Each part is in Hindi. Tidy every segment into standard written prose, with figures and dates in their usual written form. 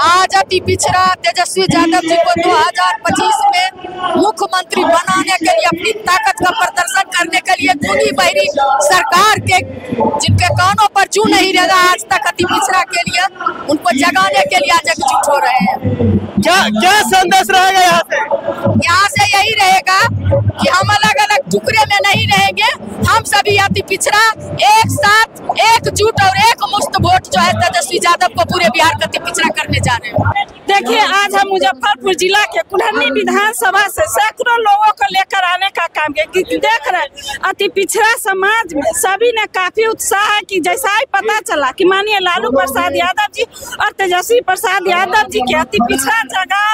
आज अति पिछड़ा तेजस्वी यादव जी को 2025 में मुख्यमंत्री बनाने के लिए अपनी ताकत का प्रदर्शन करने के लिए दूनी बहरी सरकार के जिनके कानों पर जू नहीं रहेगा आज तक अति पिछड़ा के लिए उनको जगाने के लिए आज एकजुट हो रहे हैं। क्या संदेश रहेगा यहाँ से यही रहेगा कि हम अलग अलग टुकड़े में नहीं रहेंगे, हम सभी अति पिछड़ा एक साथ एकजुट और एक मुश्त वोट जो है तेजस्वी यादव को पूरे बिहार का अति पिछड़ा करने जा रहे हैं। देखिए, आज हम मुजफ्फरपुर जिला के कुल्हनी विधानसभा से सैकड़ों लोगों को लेकर आने का काम किया। देख रहे हैं अति पिछड़ा समाज में सभी ने काफी उत्साह है कि जैसा ही पता चला कि माननीय लालू प्रसाद यादव जी और तेजस्वी प्रसाद यादव जी के अति पिछड़ा जगह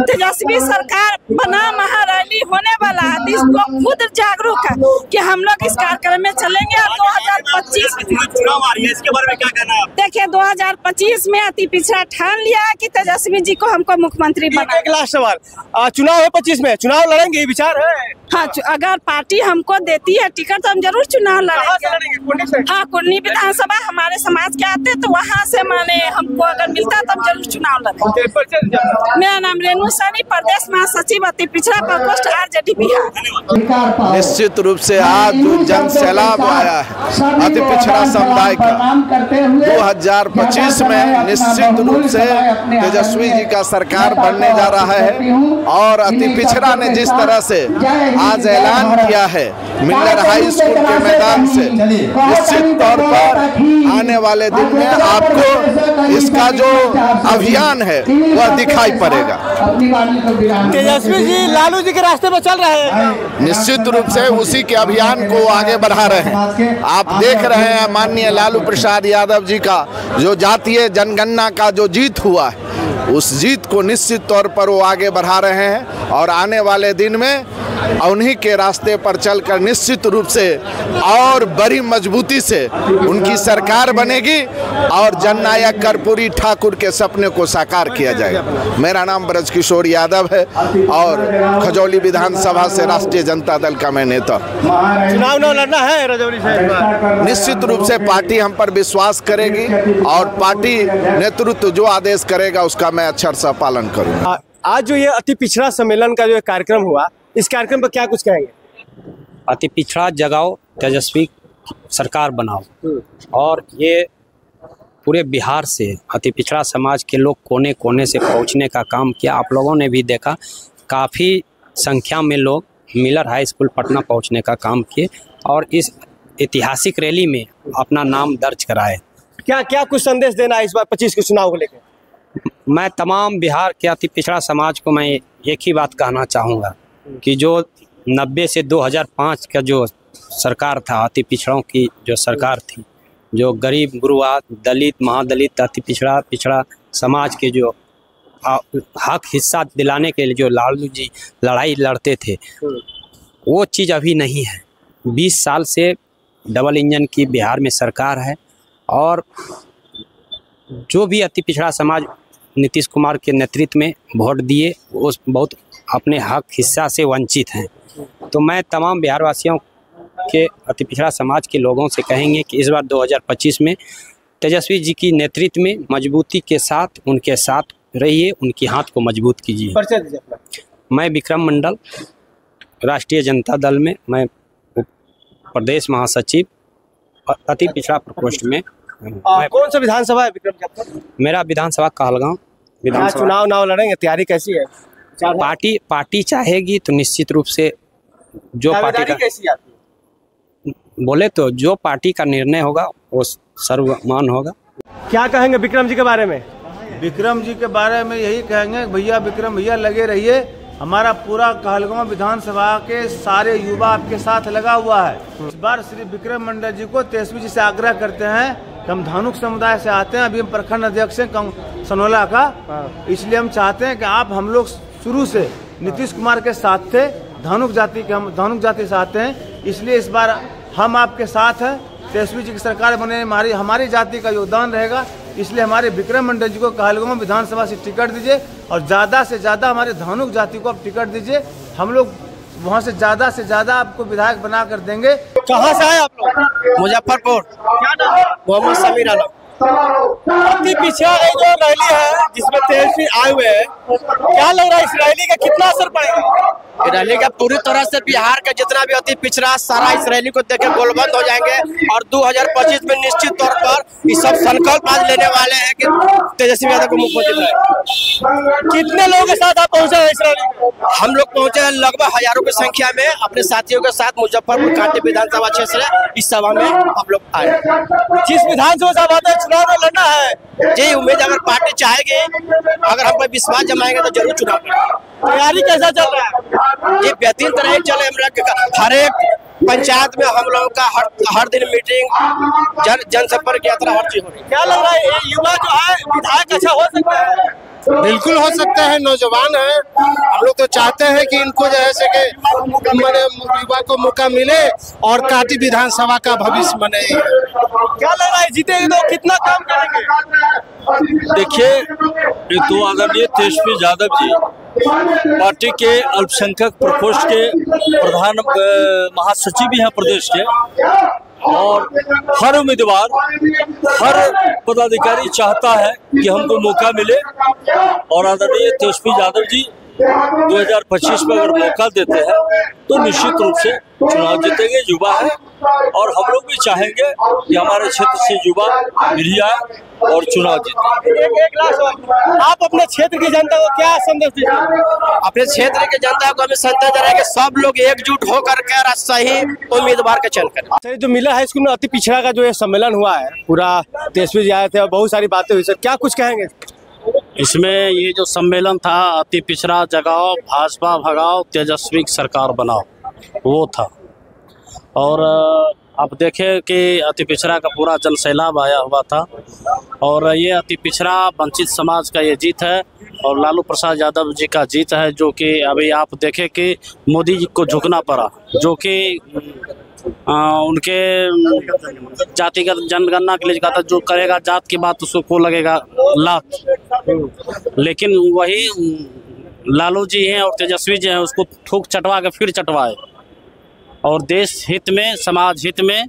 तेजस्वी सरकार बना महारैली होने वाला है, इस लोग खुद जागरूक है कि हम लोग इस कार्यक्रम में चलेंगे। और 2025 चुनाव आ रही है, इसके बारे में क्या कहना है? देखिए, 2025 में अति पिछड़ा ठान लिया है कि तेजस्वी जी को हमको मुख्यमंत्री बनाना। एक लास्ट सवाल, चुनाव है 25 में, चुनाव लड़ेंगे, ये विचार है? हाँ, अगर पार्टी हमको देती है टिकट तो हम जरूर चुनाव लड़ेंगे। हाँ, कुल्हनी विधानसभा हमारे समाज के आते तो वहाँ से माने हमको अगर मिलता तो हम जरूर चुनाव लड़ेंगे। मेरा नाम रेणु सैनी, प्रदेश महासचिव अति पिछड़ा प्रकोष्ठ आरजेडी बिहार। निश्चित रूप से आज जो जन सैलाब आया है अति पिछड़ा समुदाय का 2025 में निश्चित रूप से तेजस्वी जी का सरकार बनने जा रहा है। और अति पिछड़ा ने जिस तरह से आज ऐलान किया है मिलर हाई स्कूल के मैदान से, निश्चित तौर पर आने वाले दिन में आपको इसका जो अभियान है वह दिखाई पड़ेगा। तेजस्वी जी लालू जी के रास्ते में चल रहे हैं, निश्चित रूप से उसी के अभियान को आगे बढ़ा रहे हैं। आप देख रहे हैं माननीय लालू प्रसाद यादव जी का जो जातीय जनगणना का जो जीत हुआ है उस जीत को निश्चित तौर पर वो आगे बढ़ा रहे हैं। और आने वाले दिन में उन्हीं के रास्ते पर चलकर निश्चित रूप से और बड़ी मजबूती से उनकी सरकार बनेगी और जननायक कर्पूरी ठाकुर के सपने को साकार किया जाएगा। मेरा नाम ब्रजकिशोर यादव है और खजौली विधानसभा से राष्ट्रीय जनता दल का मैं नेता। चुनाव न लड़ना है रजौली से? निश्चित रूप से पार्टी हम पर विश्वास करेगी और पार्टी नेतृत्व जो आदेश करेगा उसका मैं अक्षर से पालन करूँगा। आज जो ये अति पिछड़ा सम्मेलन का जो कार्यक्रम हुआ, इस कार्यक्रम पर क्या कुछ कहेंगे? अति पिछड़ा जगाओ, तेजस्वी सरकार बनाओ। और ये पूरे बिहार से अति पिछड़ा समाज के लोग कोने कोने से पहुंचने का काम किया। आप लोगों ने भी देखा काफ़ी संख्या में लोग मिलर हाई स्कूल पटना पहुंचने का काम किए और इस ऐतिहासिक रैली में अपना नाम दर्ज कराए। क्या क्या कुछ संदेश देना है इस बार 25 के चुनाव को लेकर? मैं तमाम बिहार के अति पिछड़ा समाज को मैं एक ही बात कहना चाहूँगा कि जो 90 से 2005 का जो सरकार था, अति पिछड़ों की जो सरकार थी, जो गरीब गुरुआ दलित महादलित अति पिछड़ा समाज के जो हक हिस्सा दिलाने के लिए जो लालू जी लड़ाई लड़ते थे, वो चीज़ अभी नहीं है। 20 साल से डबल इंजन की बिहार में सरकार है और जो भी अति पिछड़ा समाज नीतीश कुमार के नेतृत्व में वोट दिए वो बहुत अपने हक हिस्सा से वंचित हैं। तो मैं तमाम बिहार वासियों के अति पिछड़ा समाज के लोगों से कहेंगे कि इस बार 2025 में तेजस्वी जी की नेतृत्व में मजबूती के साथ उनके साथ रहिए, उनकी हाथ को मजबूत कीजिए। मैं विक्रम मंडल, राष्ट्रीय जनता दल में मैं प्रदेश महासचिव अति पिछड़ा प्रकोष्ठ में। कौन सा विधानसभा है विक्रम जी? मेरा विधानसभा कहलगांव विधानसभा। चुनाव लड़ेंगे, तैयारी कैसी है? पार्टी चाहेगी तो निश्चित रूप से जो पार्टी का कैसी आती है? बोले तो जो पार्टी का निर्णय होगा वो सर्वमान होगा। क्या कहेंगे विक्रम जी के बारे में? विक्रम जी के बारे में यही कहेंगे भैया विक्रम भैया लगे रहिए। हमारा पूरा कहलगांव विधानसभा के सारे युवा आपके साथ लगा हुआ है। इस बार श्री विक्रम मंडल जी को तेजस्वी जी से आग्रह करते हैं कि हम धानुक समुदाय से आते हैं, अभी हम प्रखंड अध्यक्ष हैं सनोला का, इसलिए हम चाहते हैं कि आप हम लोग शुरू से नीतीश कुमार के साथ थे, धानुक जाति के हम धानुक जाति से आते हैं, इसलिए इस बार हम आपके साथ हैं। तेजस्वी जी की सरकार बने हमारी जाति का योगदान रहेगा, इसलिए हमारे विक्रम मंडल जी को कहलगांव विधानसभा से टिकट दीजिए और ज़्यादा से ज़्यादा हमारे धानुक जाति को आप टिकट दीजिए। हम लोग वहाँ से ज़्यादा आपको विधायक बना कर देंगे। कहाँ से आए आप लोग? मुजफ्फरपुर। क्या नाम है? मोहम्मद समीर आलम। अति पिछड़ा ये जो रैली है जिसमें तेजस्वी आए हुए हैं, क्या लग रहा है इस रैली का कितना असर पड़ेगा? रैली का पूरी तरह से बिहार का जितना भी अति पिछड़ा सारा इस रैली को देख के गोलबंद हो जाएंगे और 2025 में निश्चित तौर पर इस सब संकल्प आज लेने वाले हैं कि तेजस्वी यादव को मुख्यमंत्री बनाए। कितने लोगों के साथ आप पहुंचे हैं इस रैली? हम लोग पहुंचे हैं लगभग हजारों की संख्या में अपने साथियों के साथ मुजफ्फरपुर कांटी विधानसभा क्षेत्र से इस सभा में हम लोग आए। जिस विधानसभा सभा में चुनाव में लड़ना है जी उम्मीद अगर पार्टी चाहेगी, अगर हम पर विश्वास जमाएंगे तो जरूर चुनाव लड़ेंगे। तैयारी कैसा चल रहा है? ये बेहतरीन तरह ही चले। हर एक पंचायत में हम लोगों का हर दिन मीटिंग जनसंपर्क यात्रा हर चीज हो रही है। क्या लग रहा है ये युवा जो है विधायक अच्छा हो सकता है? बिल्कुल हो सकता है, नौजवान है। हम लोग तो चाहते हैं कि इनको जो है से युवा को मौका मिले और कांटी विधानसभा का भविष्य बने। क्या लग रहा है जीतेंगे तो कितना काम करेंगे? देखिए, एक तो आदरणीय तेजस्वी यादव जी पार्टी के अल्पसंख्यक प्रकोष्ठ के प्रधान महासचिव भी हैं प्रदेश के, और हर उम्मीदवार हर पदाधिकारी चाहता है कि हमको मौका मिले और आदरणीय तेजस्वी यादव जी 2025 में अगर मौका देते हैं तो निश्चित रूप से चुनाव जीतेंगे। युवा है और हम लोग भी चाहेंगे कि हमारे क्षेत्र से युवा मिल आए और चुनाव जीते। एक लास्ट आप अपने क्षेत्र की जनता को क्या संदेश दीजिए? अपने क्षेत्र की जनता को हमें संदेश दे रहे हैं कि सब लोग एकजुट होकर के सही उम्मीदवार का चयन करें। जो मिला हाई स्कूल में अति पिछड़ा का जो ये सम्मेलन हुआ है, पूरा तेजस्वी जी आए थे और बहुत सारी बातें हुई, सर क्या कुछ कहेंगे? इसमें ये जो सम्मेलन था, अति पिछड़ा जगाओ, भाजपा भगाओ, तेजस्वी सरकार बनाओ, वो था। और आप देखें कि अति पिछड़ा का पूरा जनसैलाब आया हुआ था और ये अति पिछड़ा वंचित समाज का ये जीत है और लालू प्रसाद यादव जी का जीत है, जो कि अभी आप देखें कि मोदी जी को झुकना पड़ा, जो कि उनके जातिगत जनगणना के लिए कहा था जो करेगा जात की बात उसको लगेगा लात, लेकिन वही लालू जी हैं और तेजस्वी जी हैं उसको थूक चटवा के फिर चटवाए और देश हित में, समाज हित में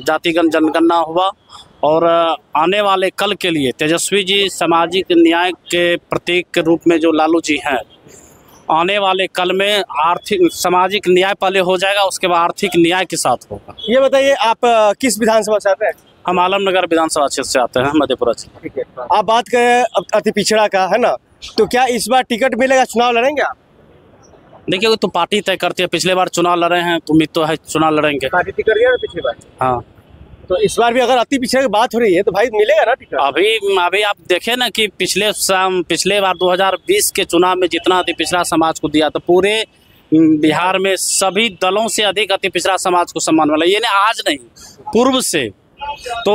जातिगत जनगणना हुआ। और आने वाले कल के लिए तेजस्वी जी सामाजिक न्याय के प्रतीक के रूप में जो लालू जी हैं, आने वाले कल में आर्थिक सामाजिक न्याय पहले हो जाएगा, उसके बाद आर्थिक न्याय के साथ होगा। ये बताइए आप किस विधानसभा से आते हैं? हम आलमनगर विधानसभा क्षेत्र से आते हैं, मधेपुरा से। ठीक है, आप बात करें अति पिछड़ा का है ना, तो क्या इस बार टिकट मिलेगा, चुनाव लड़ेंगे आप? देखिए वो तो पार्टी तय करती है, पिछले बार चुनाव लड़े हैं तो उम्मीद तो है चुनाव लड़ेंगे। पार्टी टिकट दिया पिछली बार? हाँ, तो इस बार भी अगर अति पिछड़े की बात हो रही है तो भाई मिलेगा ना टिकट? अभी आप देखें ना कि पिछले बार 2020 के चुनाव में जितना अति पिछड़ा समाज को दिया, तो पूरे बिहार में सभी दलों से अधिक अति पिछड़ा समाज को सम्मान मिला, ये नहीं आज नहीं, पूर्व से। तो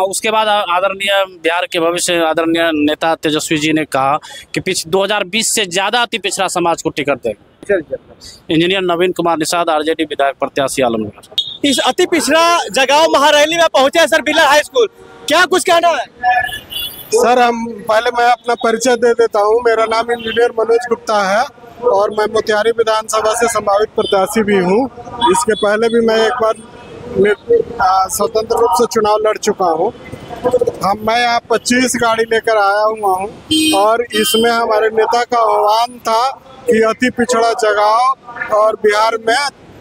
उसके बाद आदरणीय बिहार के भविष्य आदरणीय नेता तेजस्वी जी ने कहा कि 2020 से ज्यादा अति पिछड़ा समाज को टिकट देगा। इंजीनियर नवीन कुमार निषाद, आरजेडी विधायक प्रत्याशी, आलमनगर। इस अति पिछड़ा जगाओ महारैली में पहुंचे हैं सर बिरला हाई स्कूल, क्या कुछ कहना है? सर पहले मैं अपना परिचय दे देता हूँ। मेरा नाम इंजीनियर मनोज गुप्ता है और मैं मोतिहारी विधानसभा से संभावित प्रत्याशी भी हूँ। इसके पहले भी मैं एक बार स्वतंत्र रूप से चुनाव लड़ चुका हूँ। मैं यहाँ 25 गाड़ी लेकर आया हुआ हूँ और इसमें हमारे नेता का आह्वान था कि अति पिछड़ा जगाओ और बिहार में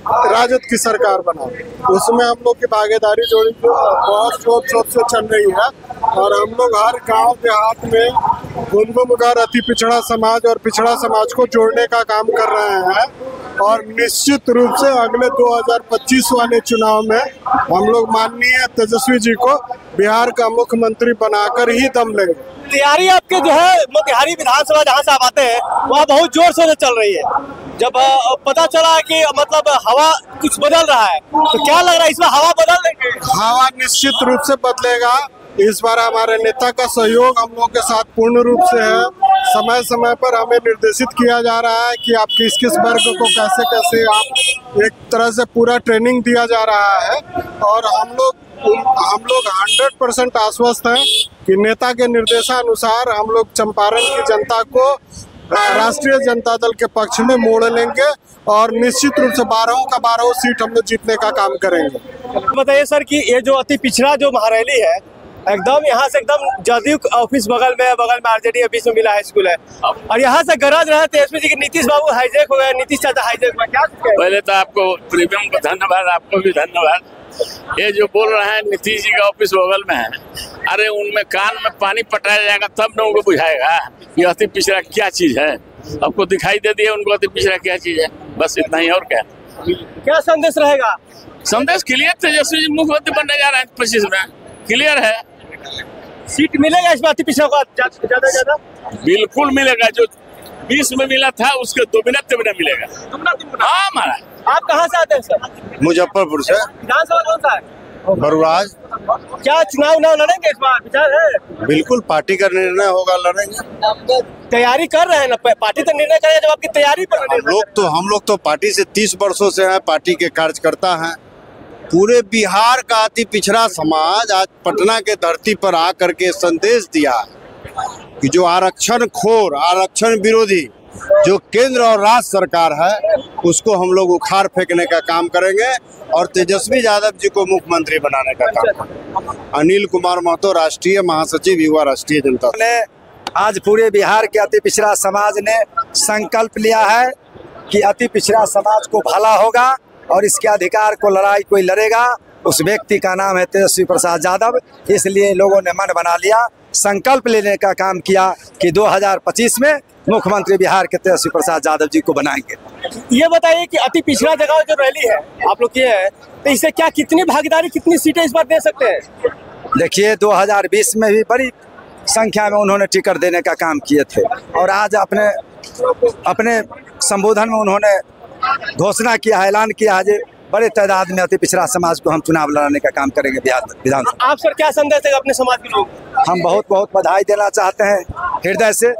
राजद की सरकार बनाओ। उसमें हम लोग की भागीदारी जोड़ी बहुत शोर शोर से चल रही है और हम लोग हर गांव देहात में घूम-घूम अति पिछड़ा समाज और पिछड़ा समाज को जोड़ने का काम कर रहे हैं और निश्चित रूप से अगले 2025 वाले चुनाव में हम लोग माननीय तेजस्वी जी को बिहार का मुख्यमंत्री बनाकर ही दम लेंगे। तैयारी आपके जो है मोतिहारी विधानसभा जहाँ से आप आते हैं वहाँ बहुत जोर शोर से चल रही है। जब पता चला कि मतलब हवा कुछ बदल रहा है तो क्या लग रहा है इस बार हवा बदल देंगे? हवा निश्चित रूप से बदलेगा। इस बार हमारे नेता का सहयोग हम लोग के साथ पूर्ण रूप से है। समय समय पर हमें निर्देशित किया जा रहा है कि आप किस किस वर्ग को कैसे कैसे आप एक तरह से पूरा ट्रेनिंग दिया जा रहा है और हम लोग 100% आश्वस्त हैं कि नेता के निर्देशानुसार हम लोग चंपारण की जनता को राष्ट्रीय जनता दल के पक्ष में मोड़ लेंगे और निश्चित रूप से 12 का 12 सीट हम लोग जीतने का काम करेंगे। बताइए सर कि ये जो अति पिछड़ा जो महारैली है एकदम यहाँ से एकदम जदयू ऑफिस बगल में आरजेडी ऑफिस में मिला हाई स्कूल है और यहाँ से गरज रहे तेजस्वी जी की नीतीश बाबू हाईजेक हो गए, नीतीश चाचा हाईजेक हुआ, क्या पहले तो आपको प्रीमियम को धन्यवाद, आपको भी धन्यवाद। ये जो बोल रहे हैं नीतीश जी का ऑफिस बगल में है, अरे उनमें कान में पानी पटाया जाएगा तब न उनको बुझाएगा ये अति पिछड़ा क्या चीज है। आपको दिखाई दे दिया उनको अति पिछड़ा क्या चीज है, बस इतना ही। और क्या संदेश रहेगा? संदेश क्लियर, तेजस्वी जी मुख्यमंत्री बनने जा रहे हैं 25 में, क्लियर है। सीट मिलेगा इसमें अति पिछड़ा को ज्यादा? बिल्कुल मिलेगा, जो 20 में मिला था उसके 2 मिनट में मिलेगा। हाँ महाराज। आप कहाँ से आते हैं सर? मुजफ्फरपुर से। विधानसभा कौन सा है? बरुराज। क्या चुनाव लड़ेंगे इस बार, विचार है? बिल्कुल पार्टी का निर्णय होगा, लड़ेंगे। तैयारी कर रहे हैं ना, पार्टी तो निर्णय करेगा जब आपकी तैयारी पर। हम लोग तो पार्टी से 30 वर्षों से हैं, पार्टी के कार्यकर्ता हैं। पूरे बिहार का अति पिछड़ा समाज आज पटना के धरती पर आकर के संदेश दिया कि जो आरक्षण खोर, आरक्षण विरोधी जो केंद्र और राज्य सरकार है उसको हम लोग उखाड़ फेंकने का काम करेंगे और तेजस्वी यादव जी को मुख्यमंत्री बनाने का काम करेंगे। अनिल कुमार महतो, राष्ट्रीय महासचिव, युवा राष्ट्रीय जनता ने आज पूरे बिहार के अति पिछड़ा समाज ने संकल्प लिया है कि अति पिछड़ा समाज को भला होगा और इसके अधिकार को लड़ाई कोई लड़ेगा, उस व्यक्ति का नाम है तेजस्वी प्रसाद यादव। इसलिए लोगों ने मन बना लिया, संकल्प लेने का काम किया कि 2025 में मुख्यमंत्री बिहार के तेजस्वी प्रसाद यादव जी को बनाएंगे। ये बताइए कि अति पिछड़ा जगह जो रैली है आप लोग किए हैं, तो इससे क्या कितनी भागीदारी, कितनी सीटें इस बार दे सकते हैं? देखिए 2020 में भी बड़ी संख्या में उन्होंने टिकट देने का काम किए थे और आज अपने संबोधन में उन्होंने घोषणा किया, ऐलान किया है बड़े तादाद में अति पिछड़ा समाज को हम चुनाव लड़ाने का काम करेंगे बिहार विधानसभा। आप सर क्या संदेश देंगे अपने समाज के लोग? हम बहुत बहुत बधाई देना चाहते हैं हृदय से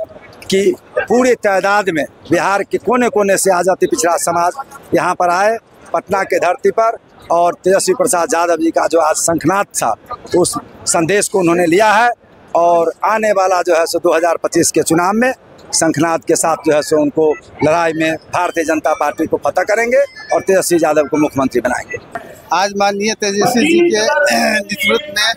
कि पूरी तादाद में बिहार के कोने कोने से आज अति पिछड़ा समाज यहाँ पर आए पटना के धरती पर और तेजस्वी प्रसाद यादव जी का जो आज शंखनाद था उस संदेश को उन्होंने लिया है और आने वाला जो है सो 2025 के चुनाव में शंखनाद के साथ जो है सो उनको लड़ाई में भारतीय जनता पार्टी को फतह करेंगे और तेजस्वी यादव को मुख्यमंत्री बनाएंगे। आज माननीय तेजस्वी जी के नेतृत्व में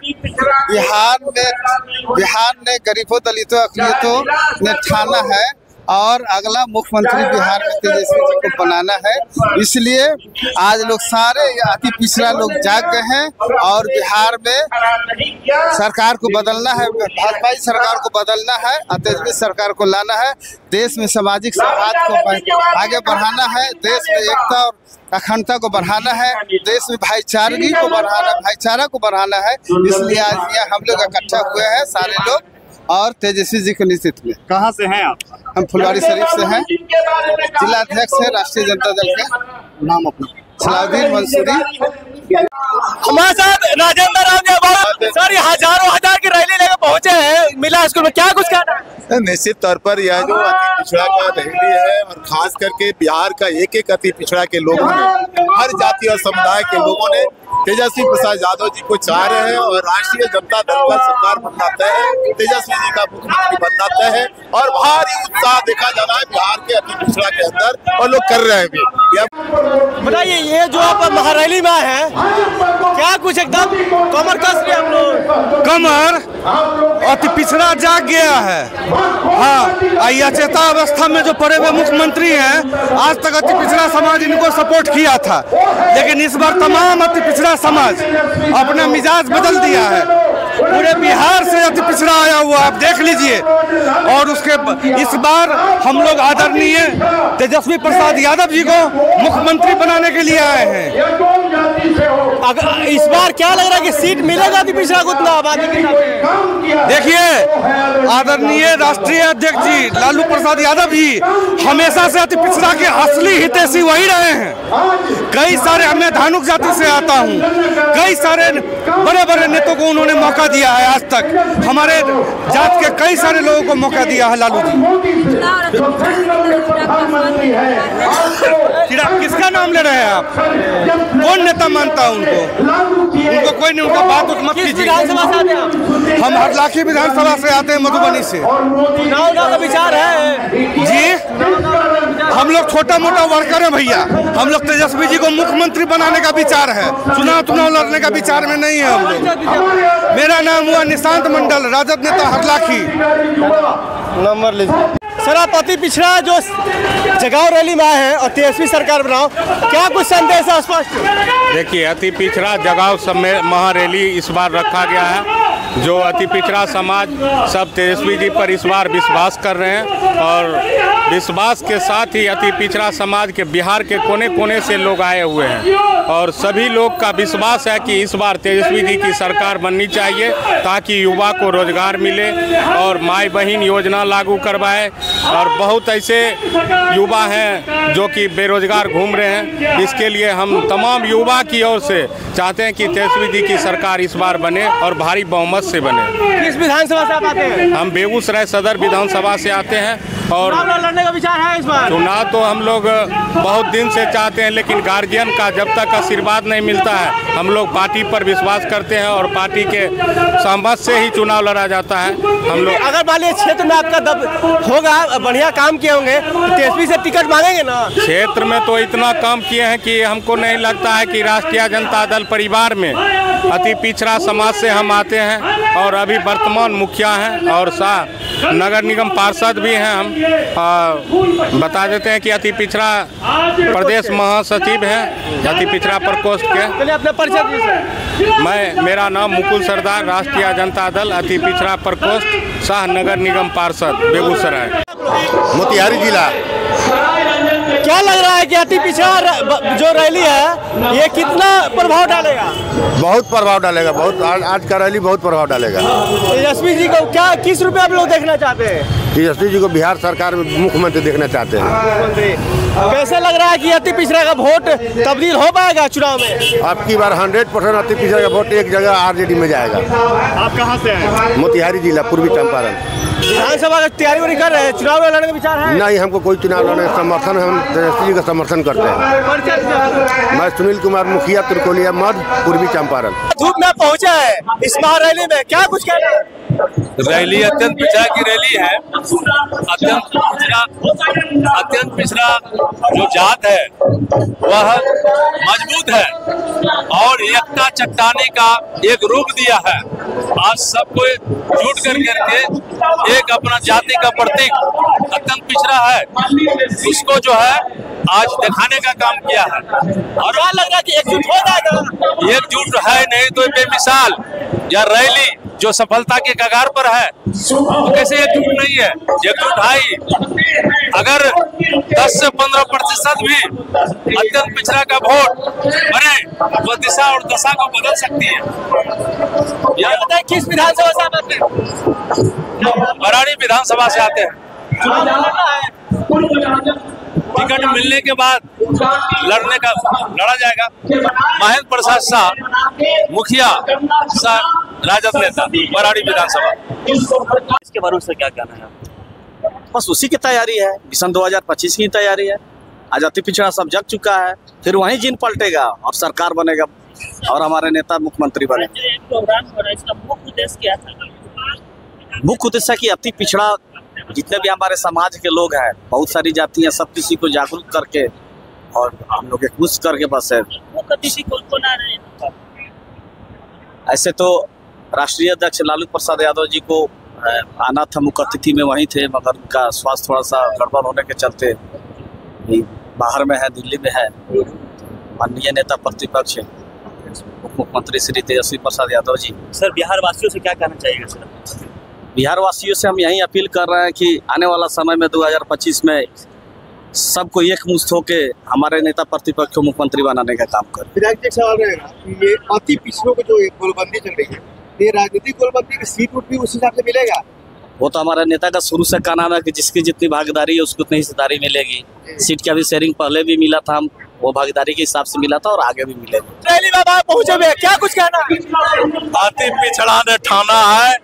बिहार ने गरीबों, दलितों, अकलियतों ने ठाना है और अगला मुख्यमंत्री बिहार में तेजस्वी जी को बनाना है। इसलिए आज लोग सारे अति पिछड़ा लोग जाग गए हैं और बिहार में सरकार को बदलना है, भाजपा सरकार को बदलना है और तेजस्वी सरकार को लाना है। देश में सामाजिक सौहार्द को आगे बढ़ाना है, देश में एकता और अखंडता को बढ़ाना है, देश में भाईचारा को बढ़ाना है। इसलिए आज यहाँ हम लोग इकट्ठा हुए हैं सारे लोग और तेजस्वी जी के नेतृत्व में। कहाँ से हैं आप? हम फुलवारी शरीफ से हैं, जिला अध्यक्ष है राष्ट्रीय जनता दल के। नाम अपना? सलाउद्दीन मंसूरी। हमारे साथ राजेंद्र राम सर, हजारों हजार की रैली लेकर पहुंचे हैं मिला स्कूल में, क्या कुछ कहना है? निश्चित तौर पर यह जो अति पिछड़ा का रैली है और खास करके बिहार का एक अति पिछड़ा के लोगों ने, हर जाति और समुदाय के लोगों ने तेजस्वी प्रसाद यादव जी को चाह रहे हैं और राष्ट्रीय जनता दल का सरकार बनना तय है, तेजस्वी जी का मुख्यमंत्री बनना तय है और भारी उत्साह देखा जा रहा है बिहार के अति पिछड़ा के अंदर और लोग कर रहे हैं भी। बताइए ये जो आप महारैली में हैं, क्या कुछ एकदम कमर कस रहे हम लोग? कमर अति पिछड़ा जाग गया है। हाँ, यह चेता अवस्था में जो पड़े हुए मुख्यमंत्री हैं, आज तक अति पिछड़ा समाज इनको सपोर्ट किया था, लेकिन इस बार तमाम अति पिछड़ा समाज अपना मिजाज बदल दिया है। पूरे बिहार से अति पिछड़ा आया हुआ आप देख लीजिए और उसके इस बार हम लोग आदरणीय तेजस्वी प्रसाद यादव जी को मुख्यमंत्री बनाने के लिए आए हैं। अगर इस बार क्या लग रहा है कि सीट मिलेगा अति पिछड़ा को उतना आबादी के साथ? देखिए आदरणीय राष्ट्रीय अध्यक्ष जी लालू प्रसाद यादव जी हमेशा से अति पिछड़ा के असली हितैषी वही रहे हैं। कई सारे, मैं धानुक जाति से आता हूँ, कई सारे बड़े बड़े नेताओं को उन्होंने मौका दिया है। आज तक हमारे जात के कई सारे लोगों को मौका दिया है लालू जी। किसका नाम ले रहे हैं आप? कौन नेता मानता है उनको कोई नहीं, उनका बात मत कीजिए। हम हरलाखी विधानसभा से आते हैं, मधुबनी से। चुनाव का विचार है जी? हम लोग छोटा मोटा वर्कर हैं भैया। हम लोग तेजस्वी जी को मुख्यमंत्री बनाने का विचार है, चुनाव लड़ने का विचार में नहीं है हम लोग। मेरा नाम हुआ निशांत मंडल, राजद नेता हरलाखी। नंबर लीजिए सर। आप अति पिछड़ा जो जगाओ रैली में आए हैं और तेजस्वी सरकार बनाओ, क्या कुछ संदेश है स्पष्ट? देखिए, अति पिछड़ा जगाओ महारैली इस बार रखा गया है। जो अति पिछड़ा समाज सब तेजस्वी जी पर इस बार विश्वास कर रहे हैं और विश्वास के साथ ही अति पिछड़ा समाज के बिहार के कोने कोने से लोग आए हुए हैं और सभी लोग का विश्वास है कि इस बार तेजस्वी जी की सरकार बननी चाहिए ताकि युवा को रोजगार मिले और माई बहन योजना लागू करवाए। और बहुत ऐसे युवा हैं जो कि बेरोजगार घूम रहे हैं। इसके लिए हम तमाम युवा की ओर से चाहते हैं कि तेजस्वी जी की सरकार इस बार बने और भारी बहुमत से बने। किस विधानसभा से आप आते हैं? हम बेगूसराय सदर विधानसभा से आते हैं और चुनाव लड़ने का विचार है इस बार? चुनाव तो हम लोग बहुत दिन से चाहते हैं, लेकिन गार्जियन का जब तक आशीर्वाद नहीं मिलता है हम लोग पार्टी पर विश्वास करते हैं और पार्टी के सहमत से ही चुनाव लड़ा जाता है। हम लोग अगर मान लीजिए क्षेत्र में आपका दब होगा, बढ़िया काम किए होंगे, तेजस्वी से टिकट मांगेंगे ना? क्षेत्र में तो इतना काम किए हैं कि हमको नहीं लगता है कि राष्ट्रीय जनता दल परिवार में अति पिछड़ा समाज से हम आते हैं और अभी वर्तमान मुखिया हैं और नगर निगम पार्षद भी हैं। हम बता देते हैं कि अति पिछड़ा प्रदेश महासचिव हैं अति पिछड़ा प्रकोष्ठ के। अपने परिचय। मेरा नाम मुकुल सरदार, राष्ट्रीय जनता दल अति पिछड़ा प्रकोष्ठ शाह नगर निगम पार्षद बेगूसराय मोतिहारी जिला। क्या लग रहा है कि अति पिछड़ा जो रैली है ये कितना प्रभाव डालेगा? बहुत प्रभाव डालेगा, बहुत आज का रैली बहुत प्रभाव डालेगा। तेजस्वी जी को क्या किस रूप में आप लोग देखना चाहते हैं? तेजस्वी जी को बिहार सरकार में मुख्यमंत्री देखना चाहते हैं। कैसे लग रहा है कि अति पिछड़ा का वोट तब्दील हो पाएगा चुनाव में? अब की बार 100% अति पिछड़ा का वोट एक जगह आरजेडी में जाएगा। आप कहाँ से हैं? मोतिहारी जिला, पूर्वी चंपारण। विधानसभा का तैयारी कर रहे हैं, चुनाव लड़ने का विचार है? नहीं, हमको कोई चुनाव लड़ने का समर्थन, हम तेजस्वी जी का समर्थन करते हैं। मैं सुनील कुमार, मुखिया, तुर्कोलिया मध्य, पूर्वी चंपारण। धूप में पहुंचा है इस महारैली में, क्या कुछ कहना है? रैली अत्यंत पिछड़ा की रैली है। अत्यंत पिछड़ा जो जात है वह मजबूत है और एकता चट्टाने का एक रूप दिया है। आज सबको जुट करके एक अपना जाति का प्रतीक अत्यंत पिछड़ा है उसको जो है आज दिखाने का काम किया है। और क्या लग रहा है कि एकजुट हो जाएगा? एकजुट है नहीं तो बेमिसाल यह रैली जो सफलता के कगार पर है तो कैसे एकजुट नहीं है? एकजुट है। अगर 10 से 15% भी अत्यंत पिछड़ा का वोट बने तो दिशा और दशा को बदल सकती है। यह बताए किस विधानसभा से आते हैं? बराड़ी विधानसभा से आते हैं। टिकट मिलने के बाद लड़ा जाएगा। महेंद्र प्रसाद शाह मुखिया राजद नेता बराड़ी विधानसभा। इसके बारे में क्या कहना है? बस उसी की तैयारी है, मिशन 2025 की तैयारी है। आज अति पिछड़ा सब जग चुका है, फिर वहीं जिन पलटेगा और सरकार बनेगा और हमारे नेता मुख्यमंत्री बनेंगे। प्रोग्राम हो रहा है, इसका मुख्य उद्देश्य क्या था? मुख्य उद्देश्य कि अति पिछड़ा जितने भी हमारे समाज के लोग हैं, बहुत सारी जातियां, सब किसी को जागरूक करके और हम लोग खुश करके बस है। ऐसे तो राष्ट्रीय अध्यक्ष लालू प्रसाद यादव जी को आना था, मुख्य अतिथि में वहीं थे, मगर उनका स्वास्थ्य थोड़ा सा गड़बड़ होने के चलते बाहर में है, दिल्ली में है। माननीय नेता प्रतिपक्ष मुख्यमंत्री श्री तेजस्वी प्रसाद यादव जी। सर, बिहार वासियों से क्या कहना चाहिएगा सर? बिहार वासियों से हम यही अपील कर रहे हैं कि आने वाला समय में 2025 में सबको एक मुश्त होके हमारे नेता प्रतिपक्ष को मुख्यमंत्री बनाने का काम करें। विधायक जी, सवाल रहेगा, ये अति पिछड़ों को जो गोलबंदी चल रही है, ये राजनीतिक गोलबंदी की सीट भी उस हिसाब से मिलेगा? वो तो हमारे नेता का शुरू से कहना है कि जिसकी जितनी भागीदारी है उसको उतनी हिस्सेदारी मिलेगी। सीट की अभी शेयरिंग पहले भी मिला था, वो भागीदारी के हिसाब से मिला था और आगे भी मिलेगा। रैली में आप पहुंचे हुए, क्या कुछ कहना? अति पिछड़ा ने ठाना है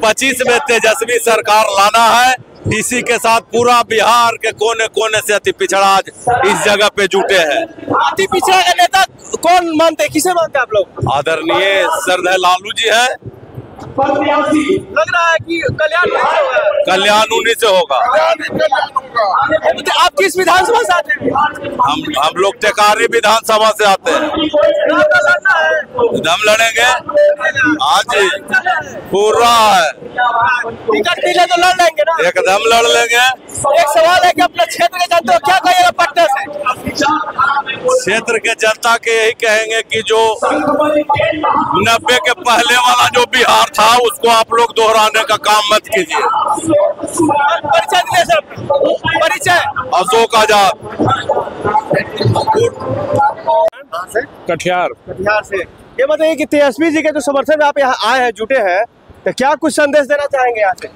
25 में तेजस्वी सरकार लाना है। इसी के साथ पूरा बिहार के कोने कोने से अति पिछड़ा आज इस जगह पे जुटे हैं। अति पिछड़ा का नेता कौन मानते, किसे मानते आप लोग? आदरणीय श्रद्धेय लालू जी है लग रहा है कि कल्याण उन्हीं से होगा। आप किस विधानसभा से आते हैं? हम लोग टेकारी विधानसभा से आते हैं। दम लड़ेंगे आज ही पूरा है, टिकट मिले तो लड़ लेंगे ना, एकदम लड़ लेंगे। एक सवाल है कि अपने क्षेत्र के जनता को क्या कहिएगा पटना से? क्षेत्र के जनता के यही कहेंगे कि जो 90 के पहले वाला जो बिहार था उसको आप लोग दोहराने का काम मत कीजिए। परिचय दीजिए सर। परिचय अशोक आजाद, कटिहार। कटिहार से। ये बताइए कि तेजस्वी जी के जो समर्थन में आप यहाँ आए हैं, जुटे हैं, तो क्या कुछ संदेश देना चाहेंगे यहाँ से?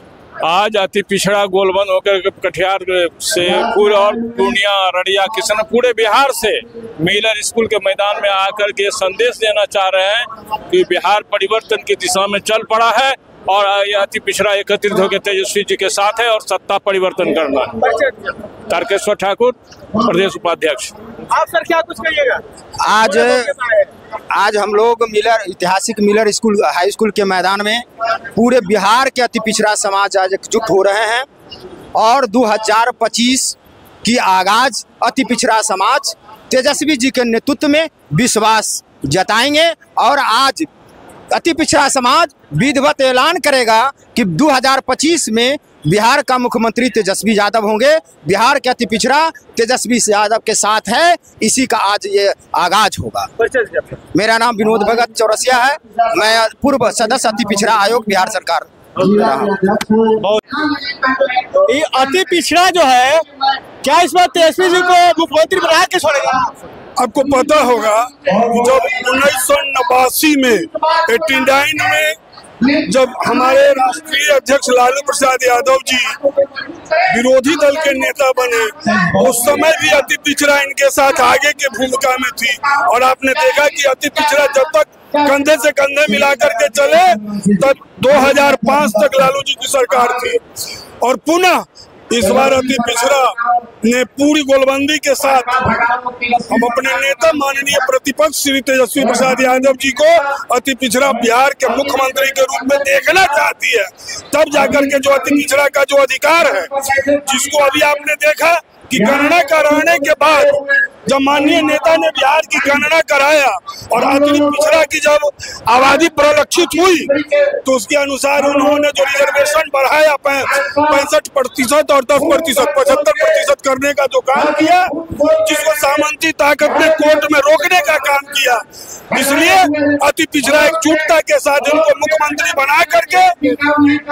आज अति पिछड़ा गोलबंद होकर कटिहार से पूरे और पूर्णिया, अररिया, किशन, पूरे बिहार से मिलर स्कूल के मैदान में आकर के संदेश देना चाह रहे हैं कि बिहार परिवर्तन की दिशा में चल पड़ा है और यह अति पिछड़ा एकत्रित होकर तेजस्वी जी के साथ है और सत्ता परिवर्तन करना है। तारकेश्वर ठाकुर, प्रदेश उपाध्यक्ष। आप सर क्या कुछ कहिएगा? आज हम लोग ऐतिहासिक मिलर स्कूल हाई स्कूल के मैदान में पूरे बिहार के अति पिछड़ा समाज आज एकजुट हो रहे हैं और 2025 की आगाज अति पिछड़ा समाज तेजस्वी जी के नेतृत्व में विश्वास जताएंगे और आज अति पिछड़ा समाज विधिवत ऐलान करेगा कि 2025 में बिहार का मुख्यमंत्री तेजस्वी यादव होंगे। बिहार के अति पिछड़ा तेजस्वी यादव के साथ है, इसी का आज ये आगाज होगा। मेरा नाम विनोद भगत चौरसिया है, मैं पूर्व सदस्य अति पिछड़ा आयोग बिहार सरकार। ये अति पिछड़ा जो है, क्या इस बार तेजस्वी जी को मुख्यमंत्री बना के छोड़ेगा? आपको पता होगा जब 1989 में 89 में जब हमारे राष्ट्रीय अध्यक्ष लालू प्रसाद यादव जी विरोधी दल के नेता बने, उस समय भी अति पिछड़ा इनके साथ आगे की भूमिका में थी और आपने देखा कि अति पिछड़ा जब तक कंधे से कंधे मिलाकर के चले तब 2005 तक लालू जी की सरकार थी और पुनः इस बार अति पिछड़ा ने पूरी गोलबंदी के साथ हम अपने नेता माननीय प्रतिपक्ष श्री तेजस्वी प्रसाद यादव जी को अति पिछड़ा बिहार के मुख्यमंत्री के रूप में देखना चाहती है। तब जाकर के जो अति पिछड़ा का जो अधिकार है, जिसको अभी आपने देखा कि गणना कराने के बाद जब माननीय नेता ने बिहार की गणना कराया और अति पिछड़ा की जब आबादी परिलक्षित हुई तो उसके अनुसार उन्होंने जो रिजर्वेशन बढ़ाया 65% और 10% 75% करने का जो काम किया, जिसको सामंती ताकत ने कोर्ट में रोकने का काम किया। इसलिए अति पिछड़ा एकजुटता के साथ इनको मुख्यमंत्री बना करके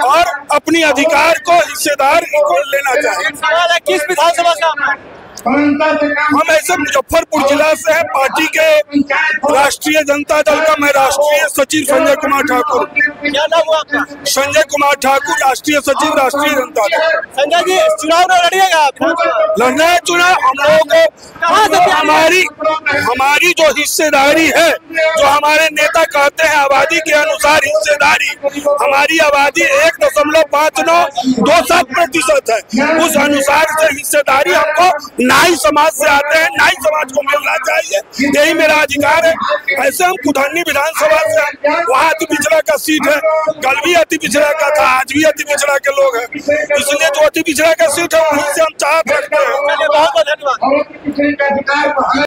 और अपनी अधिकार को हिस्सेदार को लेना चाहिए। किस विधानसभा से हम ऐसे मुजफ्फरपुर जिला से हैं, पार्टी के राष्ट्रीय जनता दल का मैं राष्ट्रीय सचिव संजय कुमार ठाकुर। क्या नाम हुआ आपका? संजय कुमार ठाकुर, राष्ट्रीय सचिव राष्ट्रीय जनता दल। संजय जी, चुनाव न लड़िएगा? लड़ना है चुनाव। हम लोगों को हमारी जो हिस्सेदारी है, जो हमारे नेता कहते हैं आबादी के अनुसार हिस्सेदारी, हमारी आबादी 1.5927% है। उस अनुसार से हिस्सेदारी हमको नाई समाज से आते हैं, नाई समाज को मिलना चाहिए, यही मेरा अधिकार है। ऐसे हम कुधन्नी विधानसभा से, वहाँ अति पिछड़ा का सीट है, कल भी अति पिछड़ा का था, आज भी अति पिछड़ा के लोग हैं, इसलिए जो अति पिछड़ा का सीट है वहीं से हम चाहत रखते हैं। बहुत बहुत धन्यवाद।